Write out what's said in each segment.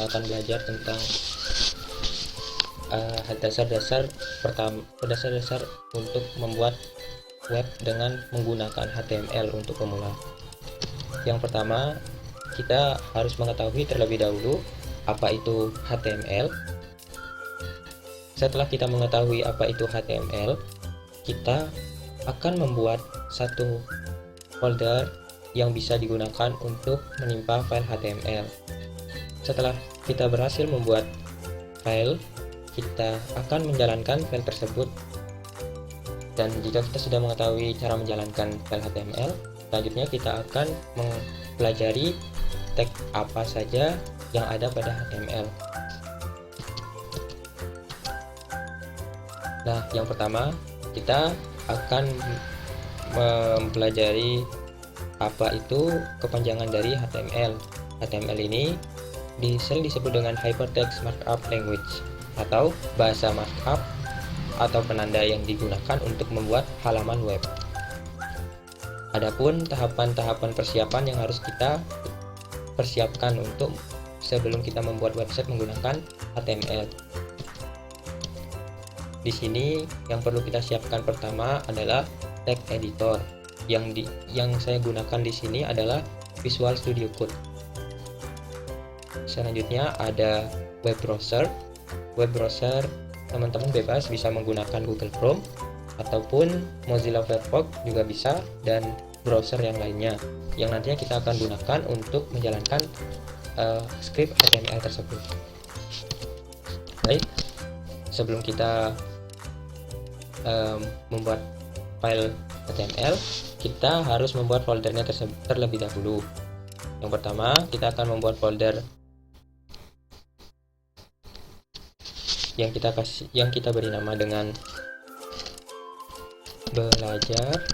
kita akan belajar tentang dasar-dasar untuk membuat web dengan menggunakan HTML untuk pemula. Yang pertama, kita harus mengetahui terlebih dahulu apa itu HTML. Setelah kita mengetahui apa itu HTML, kita akan membuat satu folder yang bisa digunakan untuk menimpa file HTML. Setelah kita berhasil membuat file, kita akan menjalankan file tersebut. Dan jika kita sudah mengetahui cara menjalankan file HTML, selanjutnya kita akan mempelajari tag apa saja yang ada pada HTML. Nah, yang pertama kita akan mempelajari apa itu kepanjangan dari HTML. HTML ini sering disebut dengan Hypertext Markup Language atau bahasa markup atau penanda yang digunakan untuk membuat halaman web. Adapun tahapan-tahapan persiapan yang harus kita persiapkan untuk sebelum kita membuat website menggunakan HTML. Di sini yang perlu kita siapkan pertama adalah tag editor. Yang saya gunakan di sini adalah Visual Studio Code. Selanjutnya ada web browser. Web browser teman-teman bebas bisa menggunakan Google Chrome ataupun Mozilla Firefox juga bisa, dan browser yang lainnya yang nantinya kita akan gunakan untuk menjalankan script HTML tersebut. Baik, sebelum kita membuat file HTML, kita harus membuat foldernya terlebih dahulu. Yang pertama, kita akan membuat folder yang kita beri nama dengan belajar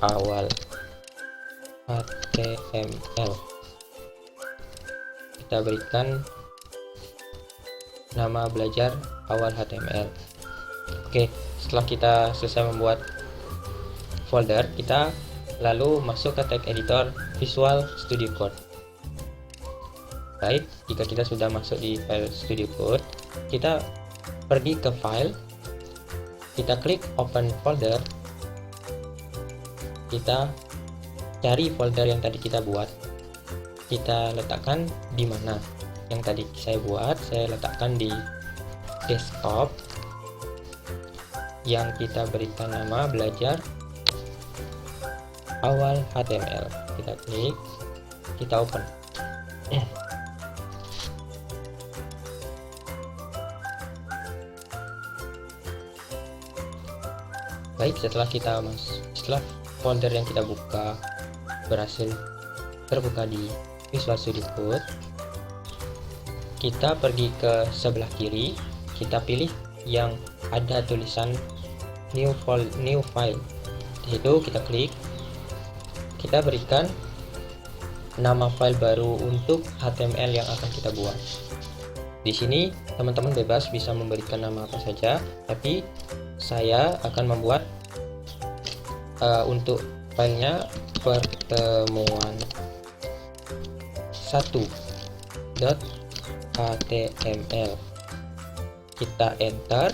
awal HTML. Kita berikan nama belajar awal HTML. Oke, setelah kita selesai membuat folder, kita lalu masuk ke tag editor Visual Studio Code. Baik, jika kita sudah masuk di file Studio Code, kita pergi ke file, kita klik open folder, kita cari folder yang tadi kita buat, kita letakkan di mana. Yang tadi saya buat, saya letakkan di desktop, yang kita berikan nama belajar awal HTML. Kita klik, kita open. Baik, setelah folder yang kita buka berhasil terbuka di Visual Studio Code, kita pergi ke sebelah kiri, kita pilih yang ada tulisan new file. Di situ kita klik, kita berikan nama file baru untuk HTML yang akan kita buat. Di sini teman-teman bebas bisa memberikan nama apa saja, tapi saya akan membuat untuk filenya pertemuan 1.html. Kita enter.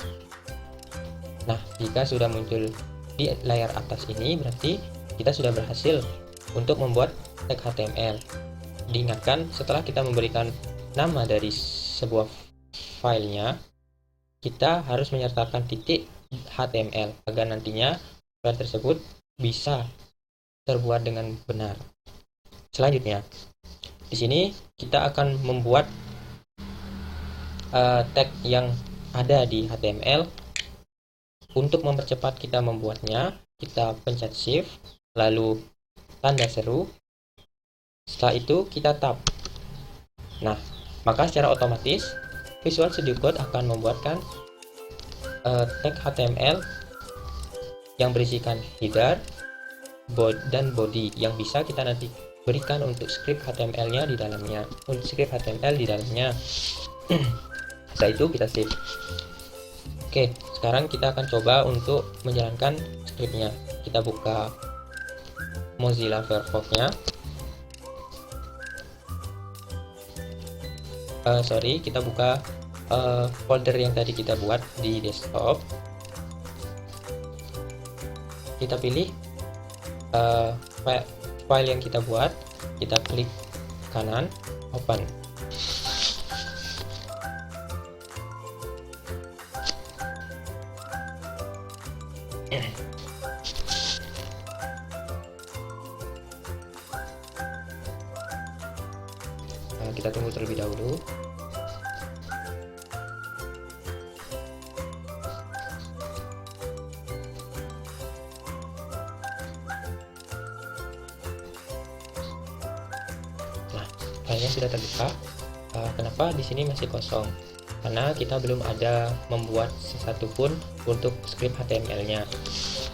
Nah, jika sudah muncul di layar atas ini, berarti kita sudah berhasil untuk membuat tag HTML. Diingatkan, setelah kita memberikan nama dari sebuah filenya, kita harus menyertakan titik HTML agar nantinya file tersebut bisa terbuat dengan benar. Selanjutnya, di sini kita akan membuat tag yang ada di HTML. Untuk mempercepat kita membuatnya, kita pencet Shift, lalu tanda seru. Setelah itu kita tab. Nah, maka secara otomatis Visual Studio Code akan membuatkan tag HTML yang berisikan header, dan body yang bisa kita nanti berikan untuk script HTML-nya di dalamnya. Setelah itu kita save. Oke, sekarang kita akan coba untuk menjalankan scriptnya. Kita buka Mozilla Firefox-nya. kita buka folder yang tadi kita buat di desktop. Kita pilih file yang kita buat, kita klik kanan, open. Kita tunggu terlebih dahulu. Nah, filenya sudah terbuka. Kenapa di sini masih kosong? Karena kita belum ada membuat sesuatu pun untuk script HTML-nya.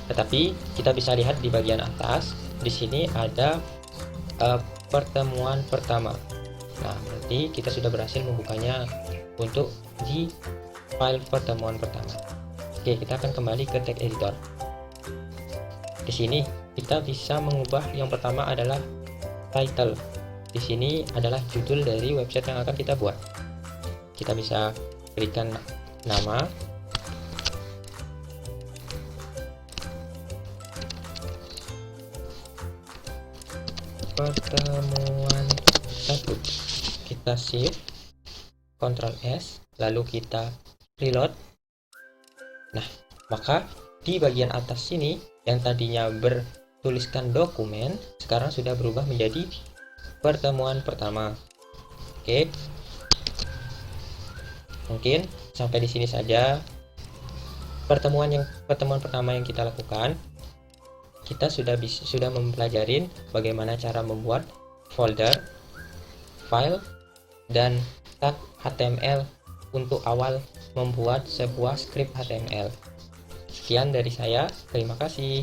Tetapi kita bisa lihat di bagian atas, di sini ada pertemuan pertama. Nah, berarti kita sudah berhasil membukanya untuk di file pertemuan pertama. Oke, kita akan kembali ke tag editor. Di sini kita bisa mengubah, yang pertama adalah title. Di sini adalah judul dari website yang akan kita buat. Kita bisa berikan nama. Pertemuan 1. Kita save, Ctrl S, lalu kita reload. Nah, maka di bagian atas sini yang tadinya bertuliskan dokumen, sekarang sudah berubah menjadi pertemuan pertama. Oke, mungkin sampai di sini saja pertemuan pertama yang kita lakukan. Kita sudah mempelajari bagaimana cara membuat folder, file, dan tag HTML untuk awal membuat sebuah script HTML. Sekian dari saya, terima kasih.